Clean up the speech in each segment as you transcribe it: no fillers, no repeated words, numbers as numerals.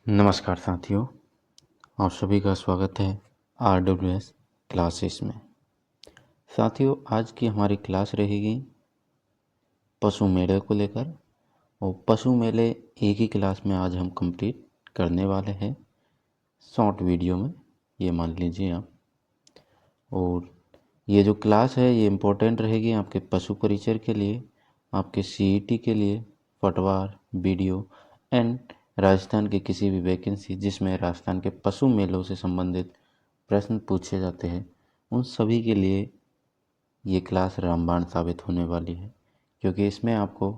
नमस्कार साथियों, आप सभी का स्वागत है RWS क्लासेस में। साथियों, आज की हमारी क्लास रहेगी पशु मेले को लेकर। और पशु मेले एक ही क्लास में आज हम कंप्लीट करने वाले हैं, शॉर्ट वीडियो में, ये मान लीजिए आप। और ये जो क्लास है ये इम्पोर्टेंट रहेगी आपके पशु परिचर के लिए, आपके CET के लिए, पटवार, BDO एंड राजस्थान की किसी भी वैकेंसी जिसमें राजस्थान के पशु मेलों से संबंधित प्रश्न पूछे जाते हैं, उन सभी के लिए ये क्लास रामबाण साबित होने वाली है। क्योंकि इसमें आपको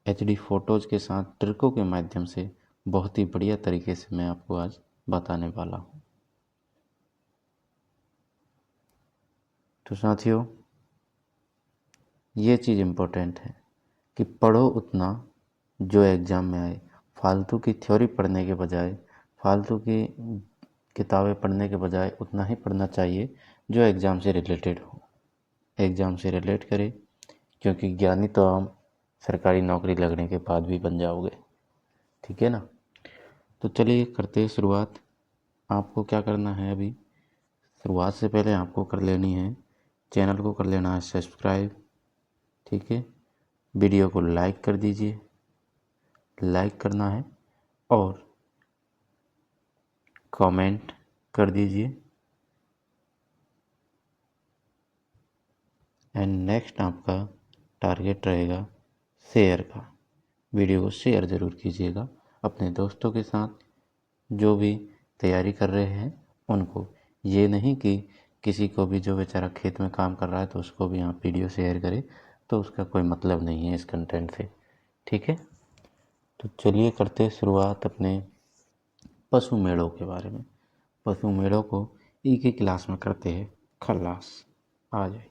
HD फोटोज़ के साथ ट्रिकों के माध्यम से बहुत ही बढ़िया तरीके से मैं आपको आज बताने वाला हूँ। तो साथियों, ये चीज़ इम्पोर्टेंट है कि पढ़ो उतना जो एग्ज़ाम में आए। फालतू की थ्योरी पढ़ने के बजाय, फालतू की किताबें पढ़ने के बजाय उतना ही पढ़ना चाहिए जो एग्ज़ाम से रिलेटेड हो। एग्ज़ाम से रिलेट करें, क्योंकि ज्ञानी तो हम सरकारी नौकरी लगने के बाद भी बन जाओगे, ठीक है ना। तो चलिए करते हैं शुरुआत। आपको क्या करना है, अभी शुरुआत से पहले आपको कर लेनी है, चैनल को कर लेना है सब्सक्राइब, ठीक है। वीडियो को लाइक कर दीजिए, लाइक करना है और कमेंट कर दीजिए। एंड नेक्स्ट आपका टारगेट रहेगा शेयर का। वीडियो को शेयर ज़रूर कीजिएगा अपने दोस्तों के साथ जो भी तैयारी कर रहे हैं उनको। ये नहीं कि किसी को भी जो बेचारा खेत में काम कर रहा है तो उसको भी आप वीडियो शेयर करें, तो उसका कोई मतलब नहीं है इस कंटेंट से, ठीक है। तो चलिए करते हैं शुरुआत अपने पशु मेलों के बारे में। पशु मेलों को एक ही क्लास में करते हैं खल्लास। आ जाए।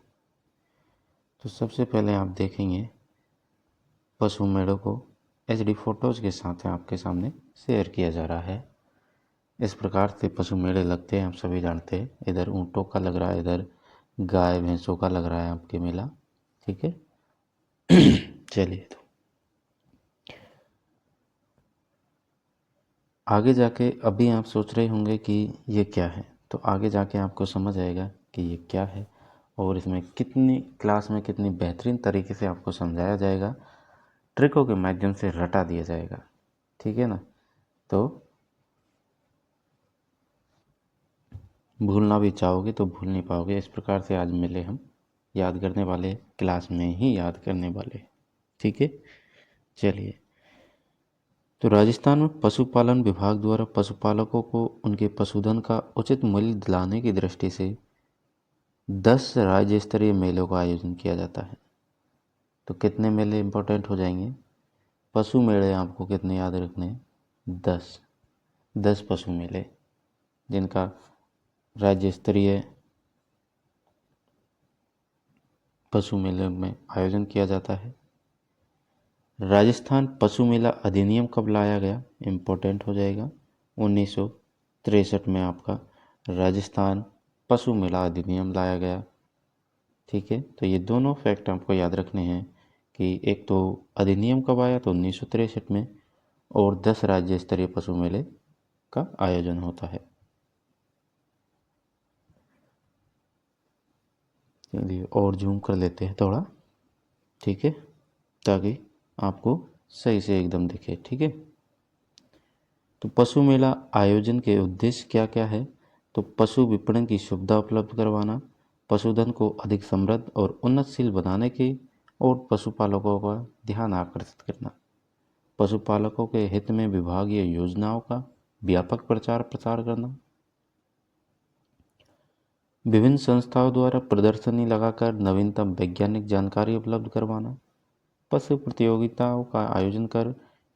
तो सबसे पहले आप देखेंगे पशु मेलों को HD फोटोज़ के साथ आपके सामने शेयर किया जा रहा है। इस प्रकार से पशु मेले लगते हैं, आप सभी जानते हैं। इधर ऊँटों का लग रहा है, इधर गाय भैंसों का लग रहा है आपके मेला, ठीक है। चलिए, तो आगे जाके अभी आप सोच रहे होंगे कि ये क्या है, तो आगे जाके आपको समझ आएगा कि ये क्या है और इसमें कितनी क्लास में कितनी बेहतरीन तरीके से आपको समझाया जाएगा, ट्रिकों के माध्यम से रटा दिया जाएगा, ठीक है ना। तो भूलना भी चाहोगे तो भूल नहीं पाओगे। इस प्रकार से आज मिले हम, याद करने वाले, क्लास में ही याद करने वाले, ठीक है। चलिए, तो राजस्थान में पशुपालन विभाग द्वारा पशुपालकों को उनके पशुधन का उचित मूल्य दिलाने की दृष्टि से 10 राज्य स्तरीय मेलों का आयोजन किया जाता है। तो कितने मेले इंपॉर्टेंट हो जाएंगे? पशु मेले आपको कितने याद रखने हैं? 10 पशु मेले जिनका राज्य स्तरीय पशु मेले में आयोजन किया जाता है। राजस्थान पशु मेला अधिनियम कब लाया गया? इम्पोर्टेंट हो जाएगा 1963 में आपका राजस्थान पशु मेला अधिनियम लाया गया, ठीक है। तो ये दोनों फैक्ट आपको याद रखने हैं कि एक तो अधिनियम कब आया, तो 1963 में, और 10 राज्य स्तरीय पशु मेले का आयोजन होता है। चलिए और जूम कर लेते हैं थोड़ा, ठीक है, ताकि आपको सही से एकदम दिखे, ठीक है। तो पशु मेला आयोजन के उद्देश्य क्या क्या है? तो पशु विपणन की सुविधा उपलब्ध करवाना, पशुधन को अधिक समृद्ध और उन्नतशील बनाने की, और पशुपालकों का ध्यान आकर्षित करना। पशुपालकों के हित में विभागीय योजनाओं का व्यापक प्रचार प्रसार करना। विभिन्न संस्थाओं द्वारा प्रदर्शनी लगाकर नवीनतम वैज्ञानिक जानकारी उपलब्ध करवाना। पशु प्रतियोगिताओं का आयोजन कर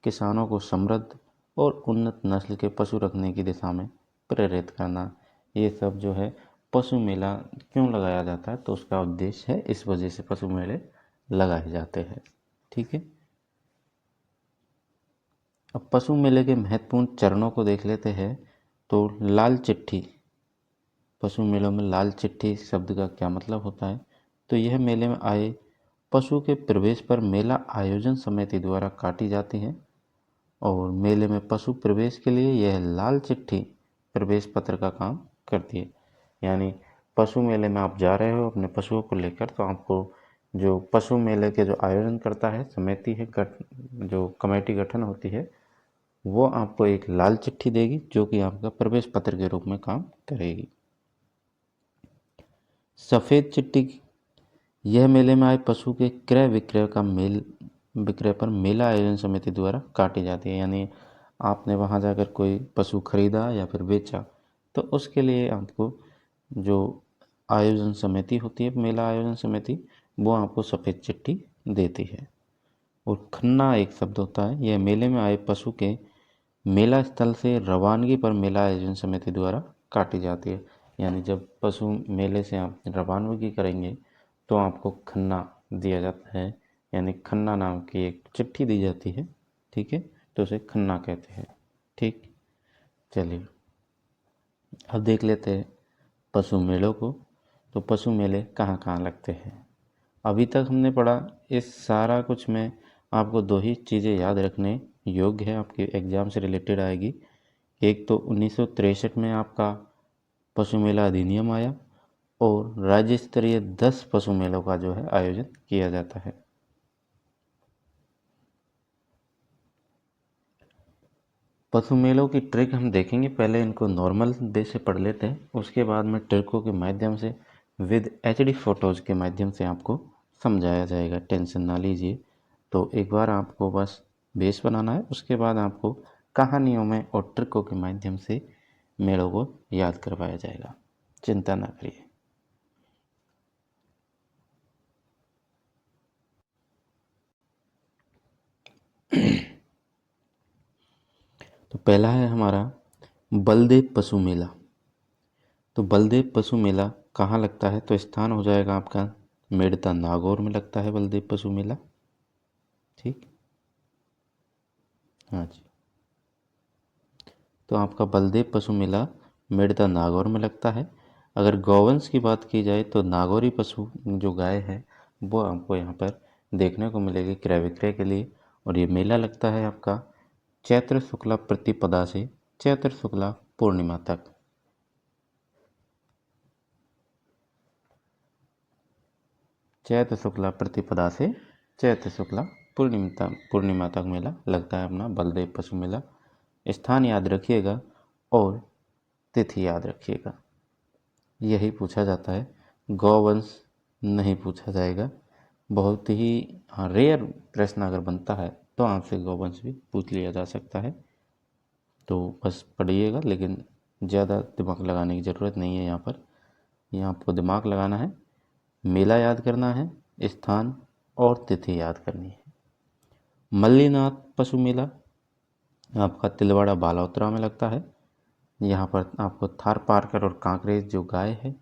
किसानों को समृद्ध और उन्नत नस्ल के पशु रखने की दिशा में प्रेरित करना। ये सब जो है पशु मेला क्यों लगाया जाता है, तो उसका उद्देश्य है, इस वजह से पशु मेले लगाए जाते हैं, ठीक है। अब पशु मेले के महत्वपूर्ण चरणों को देख लेते हैं। तो लाल चिट्ठी, पशु मेलों में लाल चिट्ठी शब्द का क्या मतलब होता है? तो यह मेले में आए पशु के प्रवेश पर मेला आयोजन समिति द्वारा काटी जाती है और मेले में पशु प्रवेश के लिए यह लाल चिट्ठी प्रवेश पत्र का काम करती है। यानी पशु मेले में आप जा रहे हो अपने पशुओं को लेकर, तो आपको जो पशु मेले के जो आयोजन करता है समिति है, जो कमेटी गठन होती है, वो आपको एक लाल चिट्ठी देगी जो कि आपका प्रवेश पत्र के रूप में काम करेगी। सफ़ेद चिट्ठी, यह मेले में आए पशु के क्रय विक्रय पर मेला आयोजन समिति द्वारा काटी जाती है। यानी आपने वहाँ जाकर कोई पशु खरीदा या फिर बेचा, तो उसके लिए आपको जो आयोजन समिति होती है, मेला आयोजन समिति, वो आपको सफ़ेद चिट्ठी देती है। और खन्ना एक शब्द होता है, यह मेले में आए पशु के मेला स्थल से रवानगी पर मेला आयोजन समिति द्वारा काटी जाती है। यानी जब पशु मेले से आप रवानगी करेंगे तो आपको खन्ना दिया जाता है, यानी खन्ना नाम की एक चिट्ठी दी जाती है, ठीक है, तो उसे खन्ना कहते हैं। ठीक, चलिए अब देख लेते हैं पशु मेलों को। तो पशु मेले कहाँ कहाँ लगते हैं। अभी तक हमने पढ़ा, इस सारा कुछ में आपको दो ही चीज़ें याद रखने योग्य है, आपके एग्ज़ाम से रिलेटेड आएगी। एक तो 1963 में आपका पशु मेला अधिनियम आया और राज्य स्तरीय 10 पशु मेलों का जो है आयोजन किया जाता है। पशु मेलों की ट्रिक हम देखेंगे, पहले इनको नॉर्मल वे से पढ़ लेते हैं, उसके बाद में ट्रिकों के माध्यम से विद HD फोटोज़ के माध्यम से आपको समझाया जाएगा, टेंशन ना लीजिए। तो एक बार आपको बस बेस बनाना है, उसके बाद आपको कहानियों में और ट्रिकों के माध्यम से मेलों को याद करवाया जाएगा, चिंता ना करिए। तो पहला है हमारा बलदेव पशु मेला। तो बलदेव पशु मेला कहाँ लगता है, तो स्थान हो जाएगा आपका मेड़ता नागौर में लगता है बलदेव पशु मेला। ठीक, हाँ जी, तो आपका बलदेव पशु मेला मेड़ता नागौर में लगता है। अगर गौवंश की बात की जाए तो नागौरी पशु जो गाय है वो आपको यहाँ पर देखने को मिलेगी क्रय विक्रय के लिए। और ये मेला लगता है आपका चैत्र शुक्ला प्रतिपदा से चैत्र शुक्ला पूर्णिमा तक। चैत्र शुक्ला प्रतिपदा से चैत्र शुक्ला पूर्णिमा तक मेला लगता है अपना बलदेव पशु मेला। स्थान याद रखिएगा और तिथि याद रखिएगा, यही पूछा जाता है, गौवंश नहीं पूछा जाएगा। बहुत ही हाँ रेयर प्रश्न अगर बनता है तो आपसे गौवंश भी पूछ लिया जा सकता है। तो बस पढ़िएगा, लेकिन ज़्यादा दिमाग लगाने की ज़रूरत नहीं है यहाँ पर। यहाँ आपको दिमाग लगाना है, मेला याद करना है, स्थान और तिथि याद करनी है। मल्लीनाथ पशु मेला आपका तिलवाड़ा बालोतरा में लगता है। यहाँ पर आपको थार पारकर और कांकरेज जो गाय है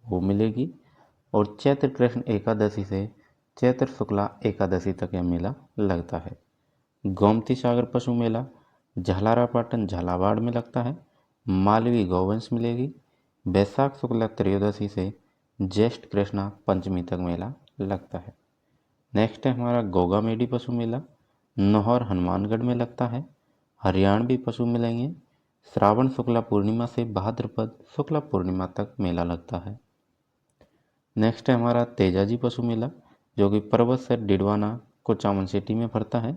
वो मिलेगी। और चैत्र कृष्ण एकादशी से चैत्र शुक्ला एकादशी तक यह मेला लगता है। गोमती सागर पशु मेला झालारा पाटन झालावाड़ में लगता है। मालवी गौवंश मिलेगी। बैसाख शुक्ला त्रयोदशी से ज्येष्ठ कृष्णा पंचमी तक मेला लगता है। नेक्स्ट है हमारा गोगा मेडी पशु मेला, नौहर हनुमानगढ़ में लगता है। हरियाणवी पशु मिलेंगे। श्रावण शुक्ला पूर्णिमा से भाद्रपद शुक्ला पूर्णिमा तक मेला लगता है। नेक्स्ट है हमारा तेजाजी पशु मेला, जो कि पर्वत सर डिडवाना कुचामन सिटी में पड़ता है।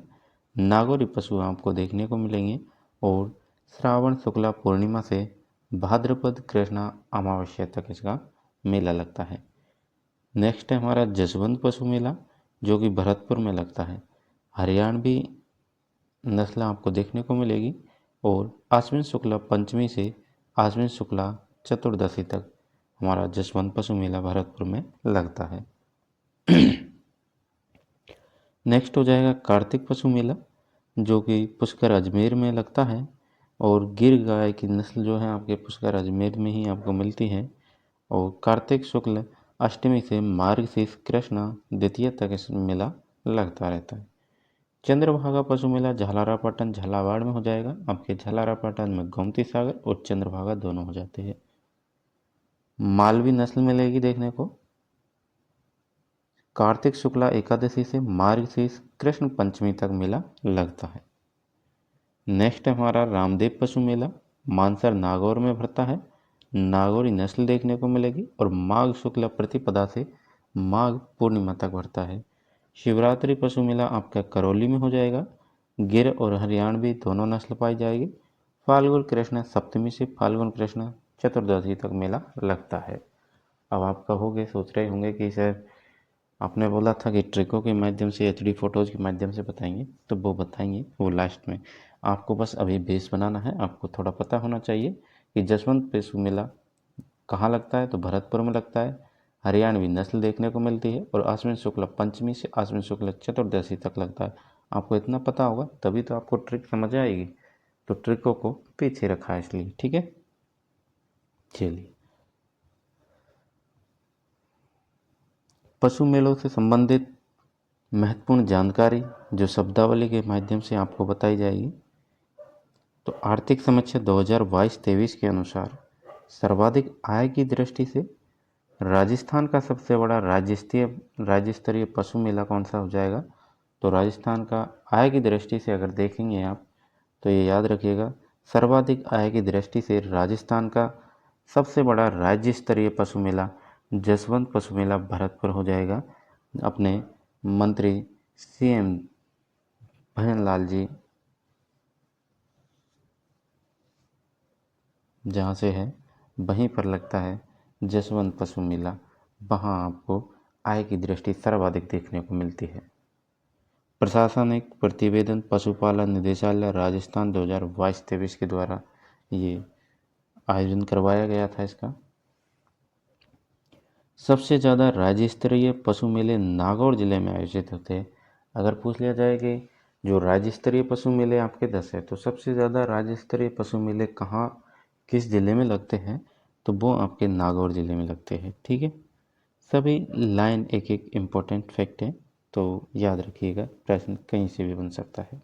नागौरी पशु आपको देखने को मिलेंगे और श्रावण शुक्ला पूर्णिमा से भाद्रपद कृष्णा अमावस्या तक इसका मेला लगता है। नेक्स्ट है हमारा जसवंत पशु मेला, जो कि भरतपुर में लगता है। हरियाणवी नस्ल आपको देखने को मिलेगी और आश्विन शुक्ला पंचमी से आश्विन शुक्ला चतुर्दशी तक हमारा जसवंत पशु मेला भरतपुर में लगता है। नेक्स्ट हो जाएगा कार्तिक पशु मेला, जो कि पुष्कर अजमेर में लगता है। और गिर गाय की नस्ल जो है आपके पुष्कर अजमेर में ही आपको मिलती है। और कार्तिक शुक्ल अष्टमी से मार्गशीर्ष कृष्णा द्वितीय तक इस मेला लगता रहता है। चंद्रभागा पशु मेला झालारापाटन झालावाड़ में हो जाएगा। आपके झालारापाटन में गोमती सागर और चंद्रभागा दोनों हो जाते हैं। मालवी नस्ल मिलेगी देखने को। कार्तिक शुक्ला एकादशी से मार्गशीर्ष कृष्ण पंचमी तक मेला लगता है। नेक्स्ट है हमारा रामदेव पशु मेला, मानसर नागौर में भरता है। नागौरी नस्ल देखने को मिलेगी और माघ शुक्ल प्रतिपदा से माघ पूर्णिमा तक भरता है। शिवरात्रि पशु मेला आपका करौली में हो जाएगा। गिर और हरियाणवी दोनों नस्ल पाई जाएगी। फाल्गुन कृष्ण सप्तमी से फाल्गुन कृष्ण चतुर्दशी तक मेला लगता है। अब आप कहोगे, सोच रहे होंगे कि सर आपने बोला था कि ट्रिकों के माध्यम से एचडी फोटोज़ के माध्यम से बताएंगे, तो वो बताएंगे वो लास्ट में। आपको बस अभी बेस बनाना है। आपको थोड़ा पता होना चाहिए कि जसवंत पशु मेला कहाँ लगता है, तो भरतपुर में लगता है। हरियाणवी नस्ल देखने को मिलती है और आश्विन शुक्ल पंचमी से आश्विन शुक्ल चतुर्दशी तक लगता है। आपको इतना पता होगा तभी तो आपको ट्रिक समझ आएगी, तो ट्रिकों को पीछे रखा है इसलिए, ठीक है। चलिए, पशु मेलों से संबंधित महत्वपूर्ण जानकारी जो शब्दावली के माध्यम से आपको बताई जाएगी। तो आर्थिक समीक्षा 2022-23 के अनुसार सर्वाधिक आय की दृष्टि से राजस्थान का सबसे बड़ा राज्य स्तरीय पशु मेला कौन सा हो जाएगा। तो राजस्थान का आय की दृष्टि से अगर देखेंगे आप, तो ये याद रखिएगा, सर्वाधिक आय की दृष्टि से राजस्थान का सबसे बड़ा राज्य स्तरीय पशु मेला जसवंत पशु मेला भरतपुर हो जाएगा। अपने मंत्री सीएम भजनलाल जी जहाँ से है वहीं पर लगता है जसवंत पशु मेला। वहाँ आपको आय की दृष्टि सर्वाधिक देखने को मिलती है। प्रशासनिक प्रतिवेदन पशुपालन निदेशालय राजस्थान 2022-23 के द्वारा ये आयोजन करवाया गया था। इसका सबसे ज़्यादा राज्य स्तरीय पशु मेले नागौर जिले में आयोजित होते हैं। अगर पूछ लिया जाए कि जो राज्य स्तरीय पशु मेले आपके 10 है, तो सबसे ज़्यादा राज्य स्तरीय पशु मेले कहाँ किस ज़िले में लगते हैं, तो वो आपके नागौर ज़िले में लगते हैं, ठीक है। सभी लाइन एक एक इम्पोर्टेंट फैक्ट है, तो याद रखिएगा, प्रश्न कहीं से भी बन सकता है।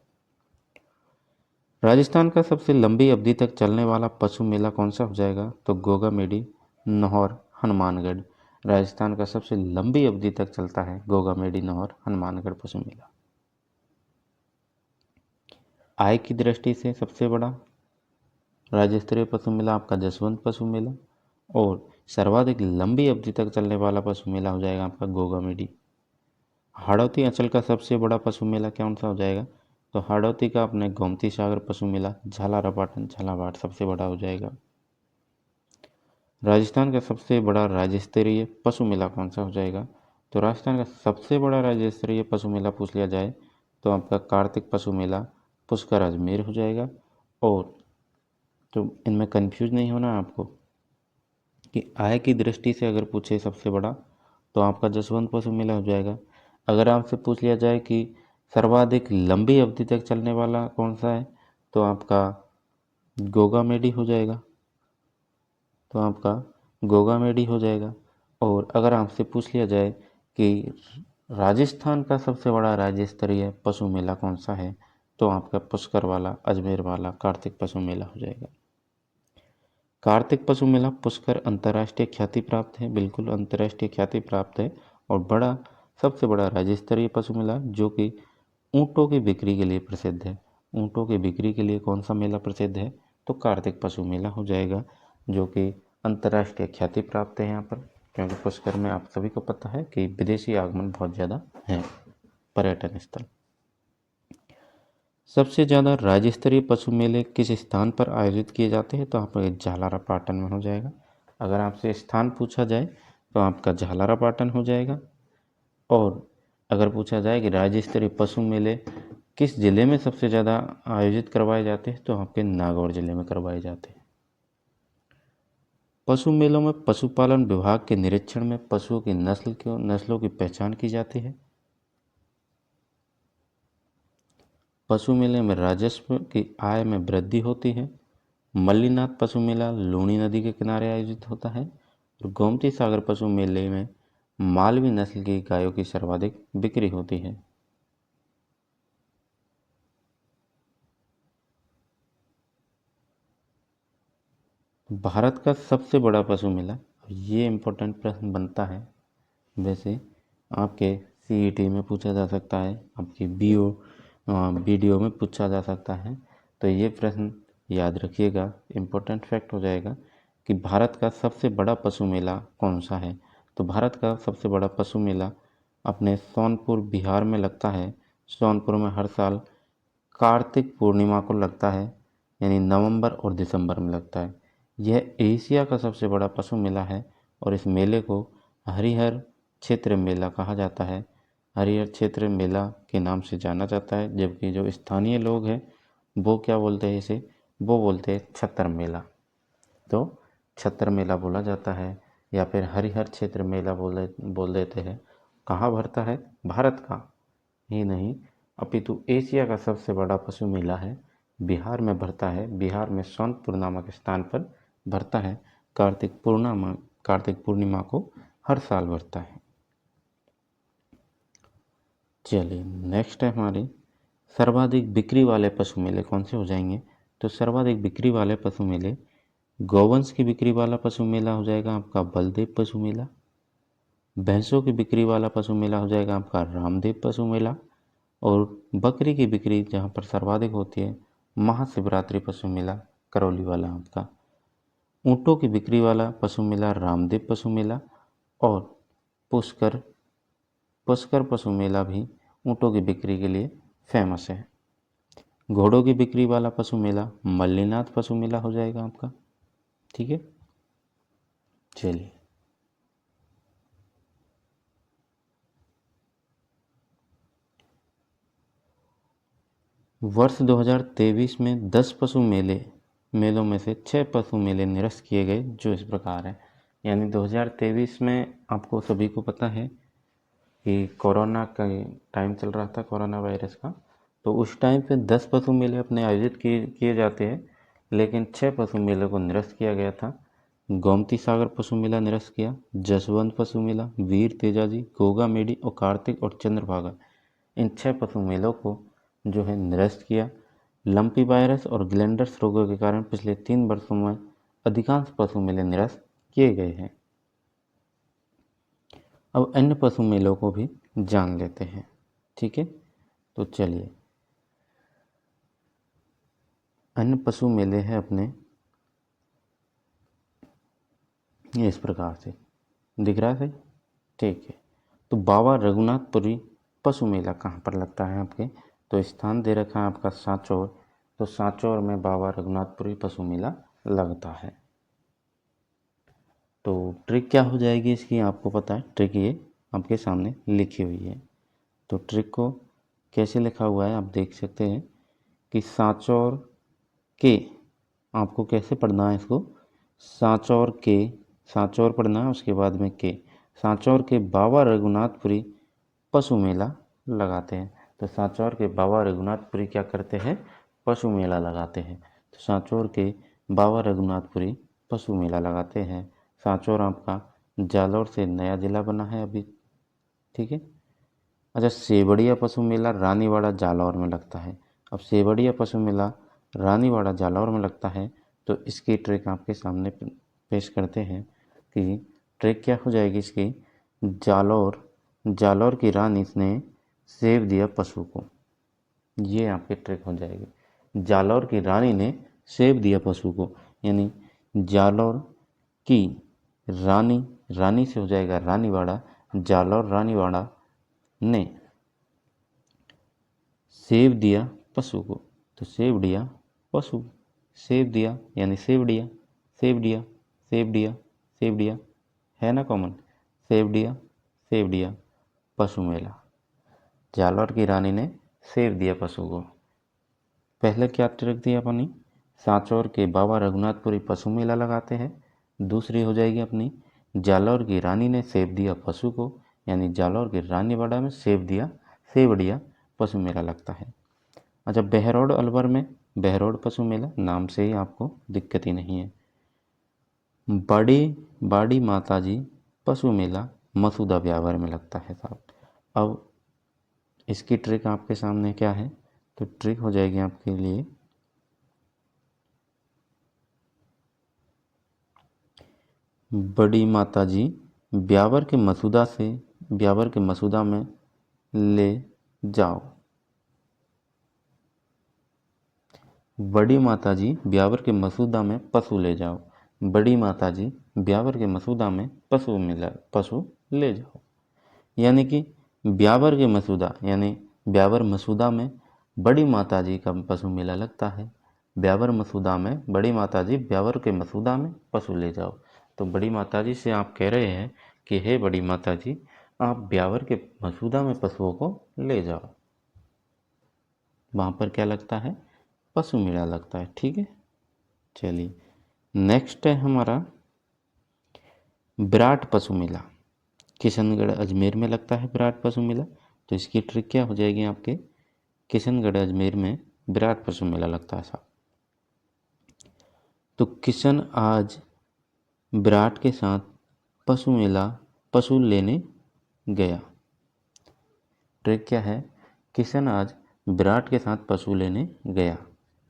राजस्थान का सबसे लंबी अवधि तक चलने वाला पशु मेला कौन सा हो जाएगा, तो गोगा मेडी नहौर हनुमानगढ़। राजस्थान का सबसे लंबी अवधि तक चलता है गोगा मेडी नहौर हनुमानगढ़ पशु मेला। आय की दृष्टि से सबसे बड़ा राज्य स्तरीय पशु मेला आपका जसवंत पशु मेला, और सर्वाधिक लंबी अवधि तक चलने वाला पशु मेला हो जाएगा आपका गोगा मेडी। हाड़ौती अंचल का सबसे बड़ा पशु मेला कौन सा हो जाएगा, तो हाड़ौती का अपने गोमती सागर पशु मेला झालारापाटन झालावाड़ सबसे बड़ा हो जाएगा। राजस्थान का सबसे बड़ा राज्य स्तरीय पशु मेला कौन सा हो जाएगा, तो राजस्थान का सबसे बड़ा राज्य स्तरीय पशु मेला पूछ लिया जाए तो आपका कार्तिक पशु मेला पुष्कर अजमेर हो जाएगा। और तो इनमें कंफ्यूज नहीं होना आपको कि आय की दृष्टि से अगर पूछे सबसे बड़ा, तो आपका जसवंत पशु मेला हो जाएगा। अगर आपसे पूछ लिया जाए कि सर्वाधिक लंबी अवधि तक चलने वाला कौन सा है, तो आपका गोगा मेडी हो जाएगा, तो आपका गोगा मेडी हो जाएगा। और अगर आपसे पूछ लिया जाए कि राजस्थान का सबसे बड़ा राज्य स्तरीय पशु मेला कौन सा है, तो आपका पुष्कर वाला अजमेर वाला कार्तिक पशु मेला हो जाएगा। कार्तिक पशु मेला पुष्कर अंतर्राष्ट्रीय ख्याति प्राप्त है, बिल्कुल अंतर्राष्ट्रीय ख्याति प्राप्त है, और सबसे बड़ा राज्य स्तरीय पशु मेला जो कि ऊँटों की बिक्री के लिए प्रसिद्ध है। ऊँटों की बिक्री के लिए कौन सा मेला प्रसिद्ध है, तो कार्तिक पशु मेला हो जाएगा, जो कि अंतर्राष्ट्रीय ख्याति प्राप्त है यहाँ पर, क्योंकि पुष्कर में आप सभी को पता है कि विदेशी आगमन बहुत ज़्यादा है, पर्यटन स्थल। सबसे ज़्यादा राज्य स्तरीय पशु मेले किस स्थान पर आयोजित किए जाते हैं, तो आपका झालारापाटन में हो जाएगा। अगर आपसे स्थान पूछा जाए तो आपका झालारापाटन हो जाएगा। और अगर पूछा जाए कि राज्य स्तरीय पशु मेले किस जिले में सबसे ज़्यादा आयोजित करवाए जाते हैं, तो आपके नागौर जिले में करवाए जाते हैं। पशु मेलों में पशुपालन विभाग के निरीक्षण में पशुओं की नस्लों की पहचान की जाती है। पशु मेले में राजस्व की आय में वृद्धि होती है। मल्लीनाथ पशु मेला लूणी नदी के किनारे आयोजित होता है। और गोमती सागर पशु मेले में मालवी नस्ल की गायों की सर्वाधिक बिक्री होती है। भारत का सबसे बड़ा पशु मेला, ये इम्पोर्टेंट प्रश्न बनता है, वैसे आपके सीईटी में पूछा जा सकता है, आपकी बीडीओ में पूछा जा सकता है, तो ये प्रश्न याद रखिएगा, इम्पोर्टेंट फैक्ट हो जाएगा कि भारत का सबसे बड़ा पशु मेला कौन सा है। तो भारत का सबसे बड़ा पशु मेला अपने सोनपुर बिहार में लगता है। सोनपुर में हर साल कार्तिक पूर्णिमा को लगता है, यानी नवंबर और दिसंबर में लगता है। यह एशिया का सबसे बड़ा पशु मेला है और इस मेले को हरिहर क्षेत्र मेला कहा जाता है। हरिहर क्षेत्र मेला के नाम से जाना जाता है, जबकि जो स्थानीय लोग हैं वो क्या बोलते हैं इसे, वो बोलते हैं छत्र मेला। तो छत्र मेला बोला जाता है या फिर हरिहर क्षेत्र मेला बोल देते हैं। कहाँ भरता है? भारत का ही नहीं अपितु एशिया का सबसे बड़ा पशु मेला है, बिहार में भरता है। बिहार में सोनपुर नामक स्थान पर भरता है। कार्तिक पूर्णिमा को हर साल भरता है। चलिए नेक्स्ट है हमारी सर्वाधिक बिक्री वाले पशु मेले कौन से हो जाएंगे। तो सर्वाधिक बिक्री वाले पशु मेले गौवंश की बिक्री वाला पशु मेला हो जाएगा आपका बलदेव पशु मेला। भैंसों की बिक्री वाला पशु मेला हो जाएगा आपका रामदेव पशु मेला। और बकरी की बिक्री जहाँ पर सर्वाधिक होती है महाशिवरात्रि पशु मेला करौली वाला आपका। ऊँटों की बिक्री वाला पशु मेला रामदेव पशु मेला। और पुष्कर पशु मेला भी ऊँटों की बिक्री के लिए फेमस है। घोड़ों की बिक्री वाला पशु मेला मल्लीनाथ पशु मेला हो जाएगा आपका। ठीक है, चलिए वर्ष 2023 में 10 पशु मेलों में से 6 पशु मेले निरस्त किए गए, जो इस प्रकार है। यानी 2023 में आपको सभी को पता है कि कोरोना का टाइम चल रहा था, कोरोना वायरस का। तो उस टाइम पे 10 पशु मेले अपने आयोजित किए जाते हैं, लेकिन 6 पशु मेले को निरस्त किया गया था। गोमती सागर पशु मेला निरस्त किया, जसवंत पशु मेला, वीर तेजाजी, गोगा मेडी और कार्तिक और चंद्रभागा, इन 6 पशु मेलों को जो है निरस्त किया। लंपी वायरस और ग्लैंडर्स रोगों के कारण पिछले 3 वर्षों में अधिकांश पशु मेले निरस्त किए गए हैं। अब अन्य पशु मेलों को भी जान लेते हैं। ठीक है, तो चलिए अन्य पशु मेले हैं अपने ये इस प्रकार से, दिख रहा है? ठीक है, तो बाबा रघुनाथपुरी पशु मेला कहाँ पर लगता है आपके? तो स्थान दे रखा है आपका सांचौर। तो सांचौर में बाबा रघुनाथपुरी पशु मेला लगता है। तो ट्रिक क्या हो जाएगी इसकी, आपको पता है ट्रिक ये आपके सामने लिखी हुई है। तो ट्रिक को कैसे लिखा हुआ है आप देख सकते हैं कि सांचौर के, आपको कैसे पढ़ना है इसको, सांचौर के, सांचौर पढ़ना है, उसके बाद में के, सांचौर के बाबा रघुनाथपुरी पशु मेला लगाते हैं। तो सांचौर के बाबा रघुनाथपुरी क्या करते हैं? पशु मेला लगाते हैं। तो सांचौर के बाबा रघुनाथपुरी पशु मेला लगाते हैं। सांचौर आपका जालौर से नया जिला बना है अभी। ठीक है, अच्छा सेवड़िया पशु मेला रानीवाड़ा जालौर में लगता है। अब सेवड़िया पशु मेला रानीवाड़ा जालौर में लगता है, तो इसकी ट्रिक आपके सामने पेश करते हैं कि ट्रिक क्या हो जाएगी इसकी, जालौर की रानी ने सेव दिया पशु को, ये आपकी ट्रिक हो जाएगी। जालौर की रानी ने सेव दिया पशु को, यानी जालौर की रानी से हो जाएगा रानीवाड़ा, जालौर रानीवाड़ा ने सेव दिया पशु को। तो सेव दिया पशु, सेव दिया यानी सेवड़िया, सेवड़िया है ना कॉमन, सेवड़िया पशु मेला। जालौर की रानी ने सेव दिया पशु को। पहले क्या ट्रिक दी अपनी, सांचौर के बाबा रघुनाथपुरी पशु मेला लगाते हैं। दूसरी हो जाएगी अपनी जालौर की रानी ने सेव दिया पशु को, यानी जालौर के रानीवाड़ा में सेवड़िया पशु मेला लगता है। अच्छा बहरौड़ अलवर में बहरौड़ पशु मेला, नाम से ही आपको दिक्कत ही नहीं है। बाड़ी माताजी पशु मेला मसूदा ब्यावर में लगता है साहब। अब इसकी ट्रिक आपके सामने क्या है, तो ट्रिक हो जाएगी आपके लिए बड़ी माताजी ब्यावर के मसूदा में ले जाओ। बड़ी माताजी ब्यावर के मसूदा में पशु ले जाओ। बड़ी माताजी ब्यावर के मसूदा में पशु ले जाओ। यानी कि ब्यावर के मसूदा यानी ब्यावर मसूदा में बड़ी माताजी का पशु मेला लगता है। ब्यावर मसूदा में बड़ी माताजी ब्यावर के मसूदा में पशु ले जाओ। तो बड़ी माताजी से आप कह रहे हैं कि हे बड़ी माताजी, आप ब्यावर के मसूदा में पशुओं को ले जाओ। वहाँ पर क्या लगता है? पशु मेला लगता है। ठीक है, चलिए नेक्स्ट है हमारा विराट पशु मेला। किशनगढ़ अजमेर में लगता है विराट पशु मेला। तो इसकी ट्रिक क्या हो जाएगी आपके? किशनगढ़ अजमेर में विराट पशु मेला लगता है साहब। तो किशन आज विराट के साथ पशु लेने गया। ट्रिक क्या है? किशन आज विराट के साथ पशु लेने गया।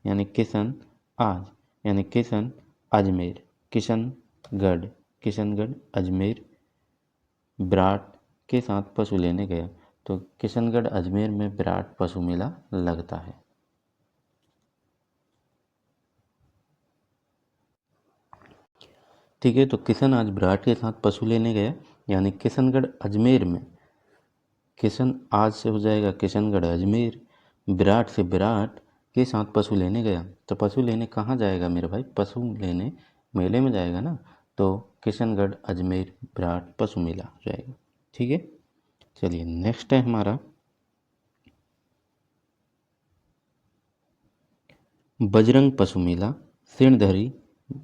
यानी किशन आज यानी किशन अजमेर, किशनगढ़ अजमेर विराट के साथ पशु लेने गया। तो किशनगढ़ अजमेर में विराट पशु मेला लगता है। ठीक है, तो किशन आज विराट के साथ पशु लेने गया, यानी किशनगढ़ अजमेर में किशन आज से हो जाएगा किशनगढ़ अजमेर, विराट से विराट के साथ पशु लेने गया। तो पशु लेने कहाँ जाएगा मेरे भाई? पशु लेने मेले में जाएगा ना। तो किशनगढ़ अजमेर विराट पशु मेला हो जाएगा। ठीक है, चलिए नेक्स्ट है हमारा बजरंग पशु मेला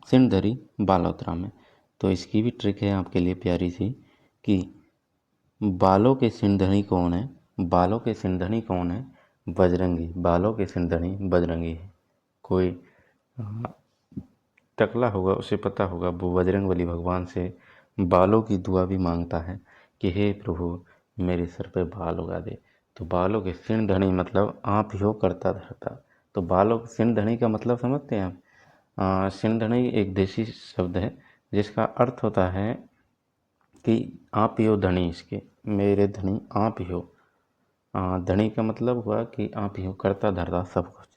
सिणधरी बालोतरा में। तो इसकी भी ट्रिक है आपके लिए प्यारी सी कि बालों के सिंधनी कौन है? बालों के सिंधनी कौन है? बजरंगी। बालों के सिंधनी बजरंगी है। कोई टकला होगा उसे पता होगा, वो बजरंगबली भगवान से बालों की दुआ भी मांगता है कि हे प्रभु मेरे सर पे बाल उगा दे। तो बालों के सिंधनी मतलब आप ही हो करता धरता। तो बालों सिंधनी का मतलब समझते हैं आप? सिंधनी एक देसी शब्द है जिसका अर्थ होता है कि आप ही हो धनी इसके, मेरे धनी आप ही हो। धनी का मतलब हुआ कि आप ही हो करता धरता सब कुछ,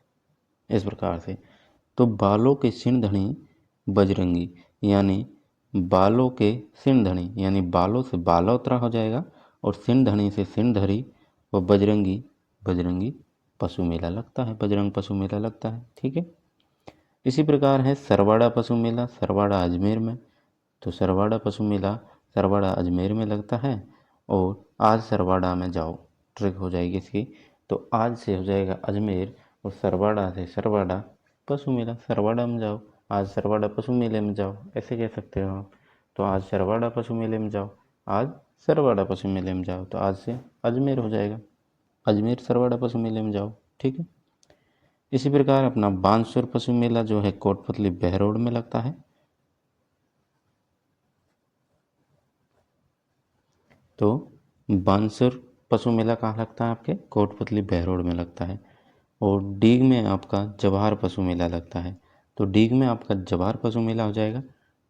इस प्रकार से। तो बालों के सिंधनी बजरंगी यानी बालों के सिंधनी यानी बालों से बालोतरा हो जाएगा, और सिंधनी से सिंधरी व बजरंगी पशु मेला लगता है, बजरंग पशु मेला लगता है। ठीक है, इसी प्रकार है सरवाड़ा पशु मेला, सरवाड़ा अजमेर में। तो सरवाड़ा पशु मेला सरवाड़ा अजमेर में लगता है, और आज सरवाड़ा में जाओ, ट्रिक हो जाएगी इसकी। तो आज से हो जाएगा अजमेर, और सरवाड़ा से सरवाड़ा पशु मेला, सरवाड़ा में जाओ, आज सरवाड़ा पशु मेले में जाओ, ऐसे कह सकते हो आप। तो आज सरवाड़ा पशु मेले में जाओ, आज सरवाड़ा पशु मेले में जाओ। तो आज से अजमेर हो जाएगा, अजमेर सरवाड़ा पशु मेले में जाओ। ठीक है, इसी प्रकार अपना बांसुर पशु मेला जो है कोटपुतली बहरोड में लगता है। तो बांसुर पशु मेला कहाँ लगता है आपके? कोटपुतली बहरोड में लगता है। और डीग में आपका जवाहर पशु मेला लगता है। तो डीग में आपका जवाहर पशु मेला हो जाएगा।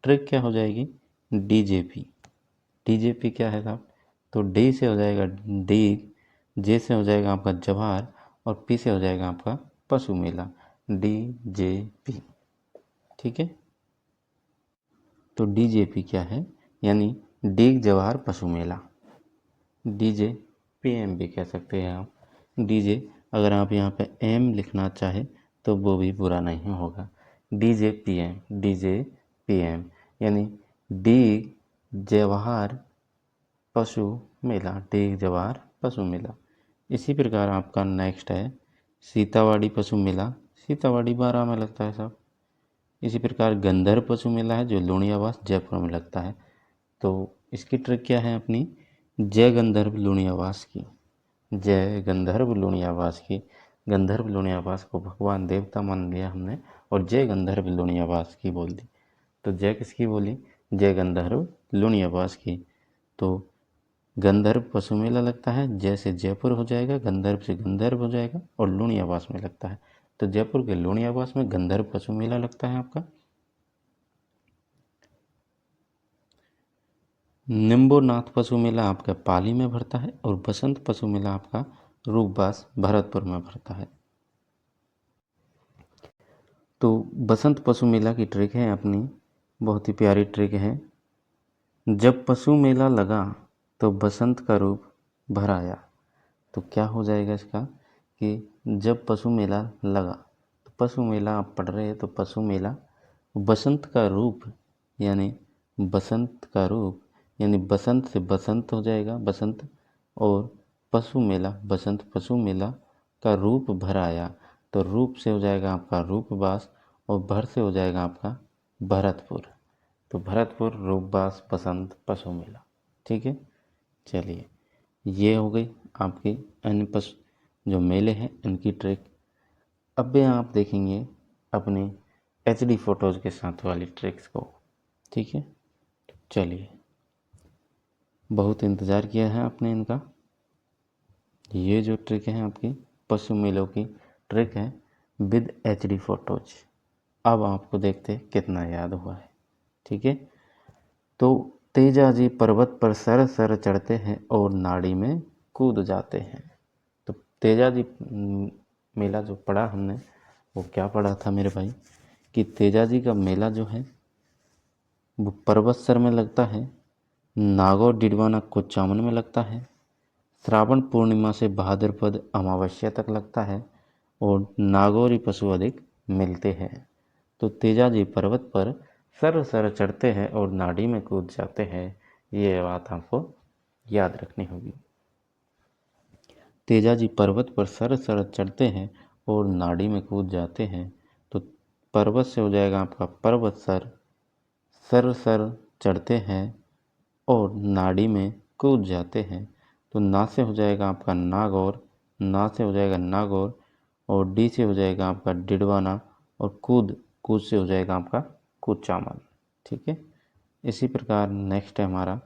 ट्रिक क्या हो जाएगी? डीजेपी। डीजेपी क्या है साहब? तो डी से हो जाएगा डीग, जे से हो जाएगा आपका जवाहर, और पी से हो जाएगा आपका पशु मेला, डीजेपी। ठीक है, तो डीजेपी क्या है? यानी डीग जवाहर पशु मेला। डीजे पीएम भी कह सकते हैं आप। डीजे अगर आप यहाँ पे एम लिखना चाहे तो वो भी बुरा नहीं होगा। डीजे पीएम यानी डीग जवाहर पशु मेला, डीग जवाहर पशु मेला। इसी प्रकार आपका नेक्स्ट है सीतावाड़ी पशु मेला, सीतावाड़ी बारा में लगता है साहब। इसी प्रकार गंधर्व पशु मेला है जो लुणियावास जयपुर में लगता है। तो इसकी ट्रिक क्या है अपनी? जय गंधर्व लुणियावास की, जय गंधर्व लुणियावास की। गंधर्व लुणियावास को भगवान देवता मान लिया हमने, और जय गंधर्व लुणियावास की बोल दी। तो जय किसकी बोली? जय गंधर्व लुणियावास की। तो गंधर्व पशु मेला लगता है, जय से जयपुर हो जाएगा, गंधर्व से गंधर्व हो जाएगा, और लुणियावास में लगता है। तो जयपुर के लुणियावास में गंधर्व पशु मेला लगता है आपका। निम्बोनाथ पशु मेला आपका पाली में भरता है, और बसंत पशु मेला आपका रूपबास भरतपुर में भरता है। तो बसंत पशु मेला की ट्रिक है अपनी, बहुत ही प्यारी ट्रिक है। जब पशु मेला लगा तो बसंत का रूप भर आया। तो क्या हो जाएगा इसका कि जब पशु मेला लगा, तो पशु मेला आप पढ़ रहे हैं तो पशु मेला बसंत का रूप यानी बसंत का रूप यानी बसंत से बसंत हो जाएगा बसंत, और पशु मेला बसंत पशु मेला का रूप भर आया। तो रूप से हो जाएगा आपका रूपबास और भर से हो जाएगा आपका भरतपुर। तो भरतपुर, रूपबास, बसंत, पशु मेला। ठीक है, चलिए ये हो गई आपकी अन्य पशु जो मेले हैं इनकी ट्रिक। अब भी आप देखेंगे अपने HD फोटोज़ के साथ वाली ट्रिक्स को। ठीक है, चलिए बहुत इंतज़ार किया है आपने इनका। ये जो ट्रिक है आपकी पशु मेलों की ट्रिक है विद HD फोटोज। अब आपको देखते कितना याद हुआ है। ठीक है, तो तेजाजी पर्वत पर सर सर चढ़ते हैं और नाड़ी में कूद जाते हैं। तो तेजाजी मेला जो पढ़ा हमने वो क्या पढ़ा था मेरे भाई कि तेजाजी का मेला जो है वो पर्वत सर में लगता है, नागौर डिडवाना कोचामन में लगता है, श्रावण पूर्णिमा से भाद्रपद अमावस्या तक लगता है और नागौरी पशु अधिक मिलते हैं। तो तेजाजी पर्वत पर सर सर चढ़ते हैं और नाड़ी में कूद जाते हैं। ये बात आपको याद रखनी होगी। तेजाजी पर्वत पर सर सर चढ़ते हैं और नाड़ी में कूद जाते हैं। तो पर्वत से हो जाएगा आपका पर्वत सर, सर सर चढ़ते हैं और नाड़ी में कूद जाते हैं। तो ना से हो जाएगा आपका नागौर, ना से हो जाएगा नागौर और डी से हो जाएगा आपका डिडवाना और कूद कूद से हो जाएगा आपका कुचामन। ठीक है, इसी प्रकार नेक्स्ट है हमारा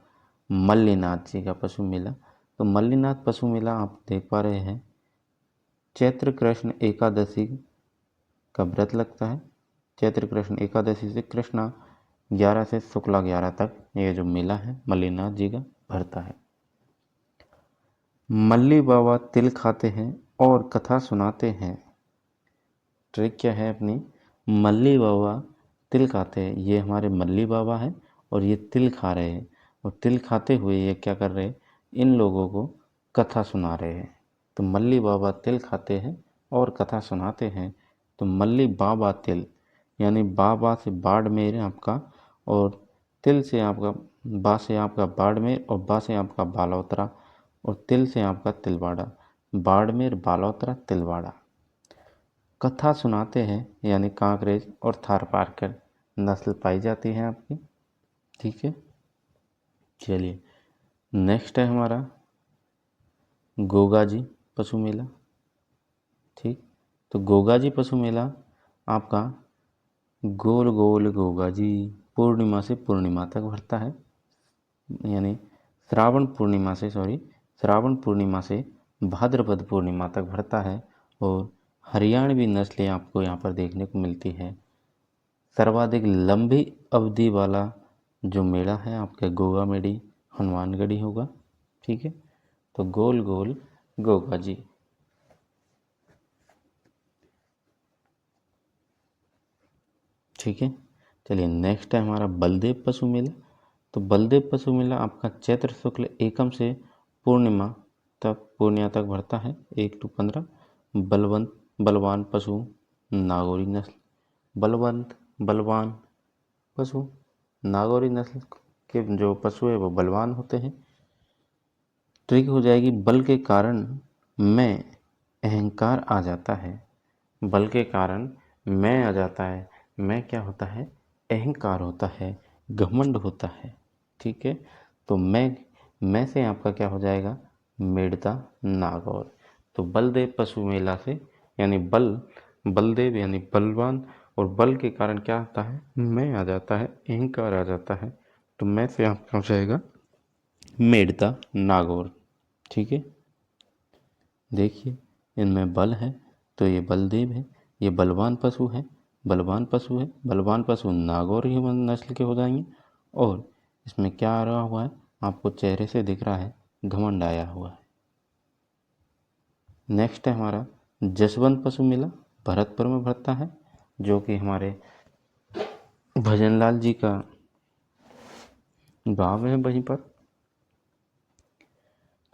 मल्लीनाथ जी का पशु मेला। तो मल्लीनाथ पशु मेला आप देख पा रहे हैं चैत्र कृष्ण एकादशी का व्रत लगता है। चैत्र कृष्ण एकादशी से कृष्णा 11 से शुक्ला 11 तक ये जो मेला है मल्लीनाथ जी का भरता है। मल्ली बाबा तिल खाते हैं और कथा सुनाते हैं। ट्रिक क्या है अपनी, मल्ली बाबा तिल खाते हैं। ये हमारे मल्ली बाबा हैं और ये तिल खा रहे हैं और तिल खाते हुए ये क्या कर रहे हैं, इन लोगों को कथा सुना रहे हैं। तो मल्ली बाबा तिल खाते हैं और कथा सुनाते हैं। तो मल्ली बाबा तिल यानी बाबा से बाड़मेर आपका और तिल से आपका बा से आपका बाड़मेर और बा से आपका बालोतरा और तिल से आपका तिलवाड़ा। बाड़मेर, बालोतरा, तिलवाड़ा। कथा सुनाते हैं यानी कांकरेज और थारपारकर नस्ल पाई जाती है आपकी। ठीक है, चलिए नेक्स्ट है हमारा गोगाजी पशु मेला। ठीक, तो गोगाजी पशु मेला आपका गोल गोल गोगाजी पूर्णिमा से पूर्णिमा तक भरता है, यानी श्रावण पूर्णिमा से भाद्रपद पूर्णिमा तक भरता है। और हरियाणवी नस्लें आपको यहाँ पर देखने को मिलती है। सर्वाधिक लंबी अवधि वाला जो मेला है आपका गोगा मेडी हनुमानगढ़ी होगा। ठीक है, तो गोल गोल गोगा जी। ठीक है, चलिए नेक्स्ट है हमारा बलदेव पशु मेला। तो बलदेव पशु मेला आपका चैत्र शुक्ल एकम से पूर्णिमा तक भरता है 1 to 15। बलवान पशु नागौरी नस्ल, बलवान पशु नागौरी नस्ल के जो पशु है वो बलवान होते हैं। ट्रिक हो जाएगी बल के कारण मैं अहंकार आ जाता है। बल के कारण मैं आ जाता है, मैं क्या होता है, अहंकार होता है, घमंड होता है। ठीक है, तो मैं से आपका क्या हो जाएगा, मेड़ता नागौर। तो बलदेव पशु मेला से यानी बलदेव यानी बलवान और बल के कारण क्या आता है, मैं आ जाता है, अहंकार आ जाता है। तो मैं से आपका हो जाएगा मेड़ता नागौर। ठीक है, देखिए इनमें बल है तो ये बलदेव है, ये बलवान पशु है, बलवान पशु नागौरी नस्ल के हो जाएंगे। और इसमें क्या आ रहा हुआ है, आपको चेहरे से दिख रहा है, घमंड आया हुआ है। नेक्स्ट है हमारा जसवंत पशु मेला, भरतपुर में भरता है। जो कि हमारे भजनलाल जी का गांव है वहीं पर।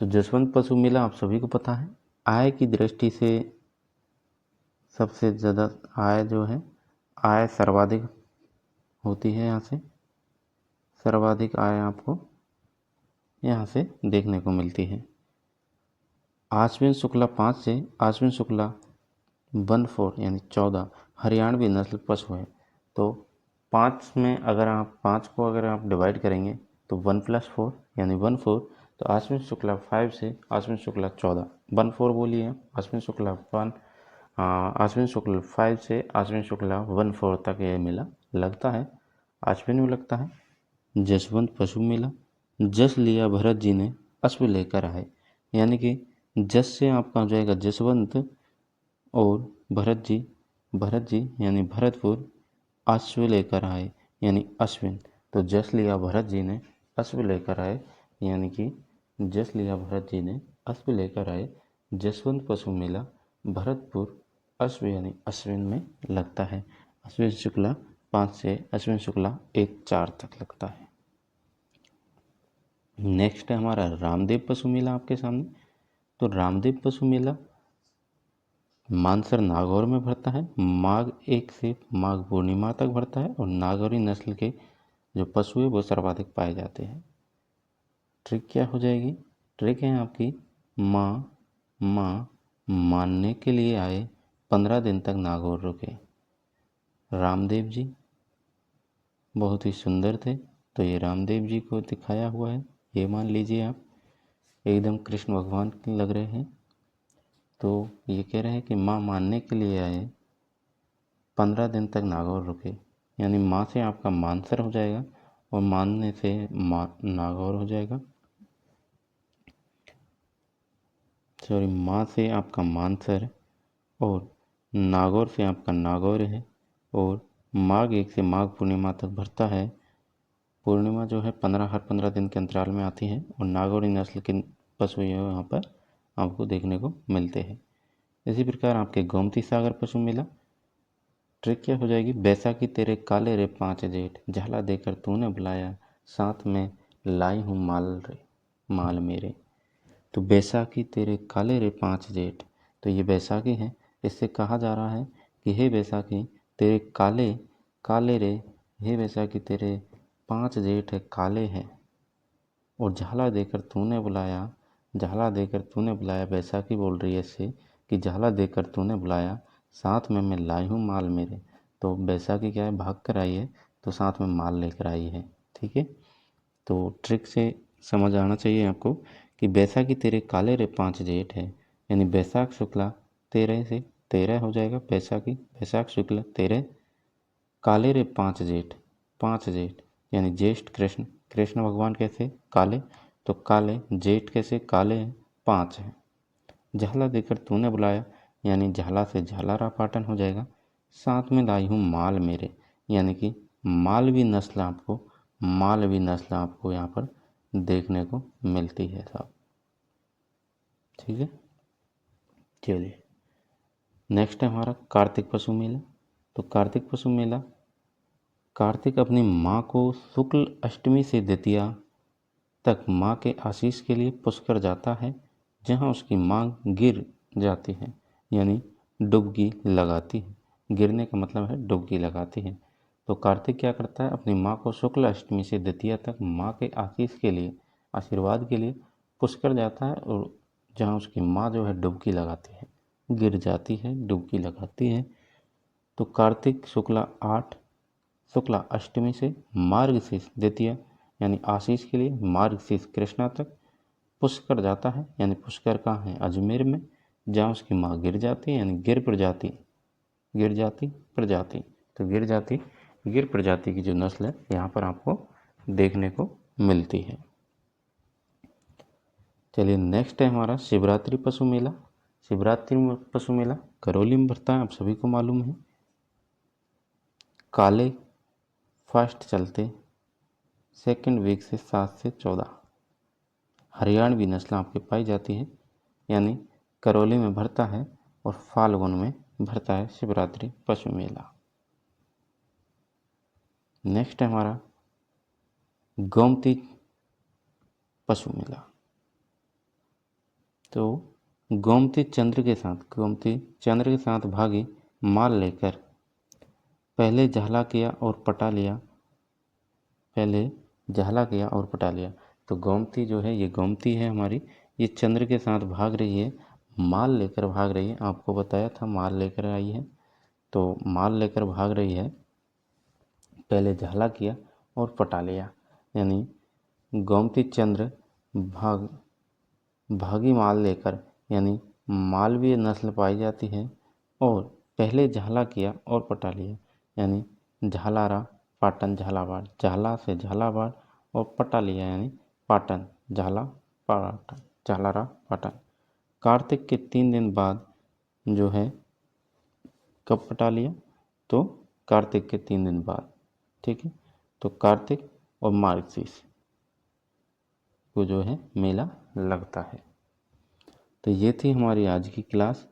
तो जसवंत पशु मेला आप सभी को पता है, आय की दृष्टि से सबसे ज़्यादा आय जो है, आय सर्वाधिक होती है। यहाँ से सर्वाधिक आय आपको यहाँ से देखने को मिलती है। आश्विन शुक्ला 5 से आश्विन शुक्ला 14 यानी 14 हरियाणवी नस्ल पशु है। तो 5 में अगर आप 5 को अगर आप डिवाइड करेंगे तो 1 + 4 यानी 14। तो आश्विन शुक्ला 5 से आश्विन शुक्ला 14 14 बोलिए। आश्विन शुक्ला 1 आश्विन शुक्ल 5 से आश्विन शुक्ला 14 तक ये मेला लगता है, आश्विन में लगता है। जसवंत पशु मेला, जस लिया भरत जी ने अश्व लेकर आए, यानी कि जस से आपका हो जाएगा जसवंत और भरत जी यानी भरतपुर अश्व लेकर आए यानी अश्विन। तो जस लिया भरत जी ने अश्व लेकर आए यानी कि जस लिया भरत जी ने अश्व लेकर आए। जसवंत पशु मेला भरतपुर अश्व यानी अश्विन में लगता है। अश्विन शुक्ला 5 से अश्विन शुक्ला 1-4 तक लगता है। नेक्स्ट है हमारा रामदेव पशु मेला आपके सामने। तो रामदेव पशु मेला मानसर नागौर में भरता है। माघ 1 से माघ पूर्णिमा तक भरता है और नागौरी नस्ल के जो पशु है वो सर्वाधिक पाए जाते हैं। ट्रिक क्या हो जाएगी? ट्रिक है आपकी माँ मानने के लिए आए, 15 दिन तक नागौर रुके। रामदेव जी बहुत ही सुंदर थे, तो ये रामदेव जी को दिखाया हुआ है, ये मान लीजिए आप। एकदम कृष्ण भगवान लग रहे हैं। तो ये कह रहे हैं कि माँ मानने के लिए आए, 15 दिन तक नागौर रुके, यानी माँ से आपका मानसर हो जाएगा और मानने से नागौर हो जाएगा। सॉरी, माँ से आपका मानसर और नागौर से आपका नागौर है। और माघ 1 से माघ पूर्णिमा तक भरता है। पूर्णिमा जो है हर 15 दिन के अंतराल में आती है और नागौरी नस्ल के पशु यहाँ पर आपको देखने को मिलते हैं। इसी प्रकार आपके गोमती सागर पशु मेला, ट्रिक क्या हो जाएगी? बैसाखी तेरे काले रे 5 जेठ, झाला देकर तूने बुलाया, साथ में लाई हूँ माल मेरे। तो बैसाखी तेरे काले रे 5 जेठ, तो ये बैसाखी है। इससे कहा जा रहा है कि हे बैसाखी तेरे काले रे, हे बैसाखी तेरे 5 जेठ है, काले हैं, और झाला देकर तूने बुलाया। बैसाखी बोल रही है इससे कि झाला देकर तूने बुलाया, साथ में मैं लाई हूँ माल मेरे। तो बैसाखी क्या है? भाग कर आई है, तो साथ में माल लेकर आई है। ठीक है, तो ट्रिक से समझ आना चाहिए आपको कि बैसाखी तेरे काले रे 5 जेठ है, यानी बैसाख शुक्ला 13 से 13 हो जाएगा। बैसाख शुक्ला 13, काले रे 5 जेठ यानी ज्येष्ठ कृष्ण भगवान कैसे काले, तो काले, जेठ कैसे काले हैं, 5 है। झाला देकर तूने बुलाया, यानी झाला से झालारा पाटन हो जाएगा। साथ में लाई हूँ माल मेरे, यानी कि मालवी नस्ल आपको यहाँ पर देखने को मिलती है साहब। ठीक है, चलिए नेक्स्ट है हमारा कार्तिक पशु मेला। तो कार्तिक पशु मेला, कार्तिक अपनी माँ को शुक्ल अष्टमी से द्वितीया तक माँ के आशीष के लिए पुष्कर जाता है, जहाँ उसकी माँ गिर जाती है, यानी डुबकी लगाती है। गिरने का मतलब है डुबकी लगाती है। तो कार्तिक क्या करता है? अपनी माँ को शुक्ल अष्टमी से द्वितीया तक माँ के आशीष के लिए, आशीर्वाद के लिए पुष्कर जाता है, और जहाँ उसकी माँ जो है डुबकी लगाती है, गिर जाती है, डुबकी लगाती है। तो कार्तिक शुक्ला अष्टमी से मार्गशीर्ष द्वितीया यानी आशीष के लिए मार्गशीर्ष कृष्णा तक पुष्कर जाता है, यानी पुष्कर कहाँ है? अजमेर में, जहाँ उसकी माँ गिर जाती है, यानी गिर प्रजाति तो गिर प्रजाति की जो नस्ल है यहाँ पर आपको देखने को मिलती है। चलिए नेक्स्ट है हमारा शिवरात्रि पशु मेला। शिवरात्रि पशु मेला करौली में भरता है, आप सभी को मालूम है। काले फर्स्ट चलते सेकंड वीक से 7 से 14 हरियाणवी नस्ल आपके पाई जाती है, यानी करौली में भरता है और फाल्गुन में भरता है शिवरात्रि पशु मेला। नेक्स्ट है हमारा गोमती पशु मेला। तो गोमती चंद्र के साथ भागी माल लेकर पहले झाला किया और पटा लिया। तो गोमती जो है, ये गोमती है हमारी, ये चंद्र के साथ भाग रही है, माल लेकर भाग रही है। आपको बताया था माल लेकर आई है, तो माल लेकर भाग रही है, पहले झाला किया और पटा लिया। यानी गोमती चंद्र भागी माल लेकर, यानी मालवीय नस्ल पाई जाती है, और पहले झाला किया और पटा लिया, यानी झालारा पाटन झालावाड़, झाला से झालावाड़ और पटा लिया यानी पाटन, झालारा पाटन। कार्तिक के 3 दिन बाद जो है, कब पटा लिया? तो कार्तिक के 3 दिन बाद, ठीक है। तो कार्तिक और मार्गशीर्ष को जो है मेला लगता है। तो ये थी हमारी आज की क्लास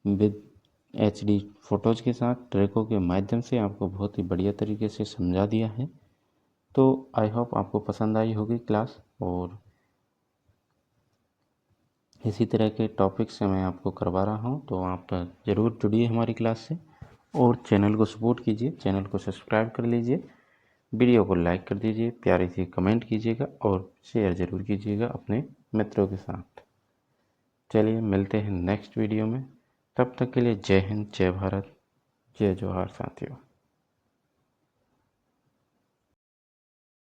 विद HD फोटोज़ के साथ, ट्रैकों के माध्यम से आपको बहुत ही बढ़िया तरीके से समझा दिया है। तो आई होप आपको पसंद आई होगी क्लास, और इसी तरह के टॉपिक से मैं आपको करवा रहा हूँ। तो आप ज़रूर जुड़िए हमारी क्लास से, और चैनल को सपोर्ट कीजिए, चैनल को सब्सक्राइब कर लीजिए, वीडियो को लाइक कर दीजिए, प्यारी सी कमेंट कीजिएगा और शेयर ज़रूर कीजिएगा अपने मित्रों के साथ। चलिए मिलते हैं नेक्स्ट वीडियो में, तब तक के लिए जय हिंद, जय भारत, जय जोहार साथियों।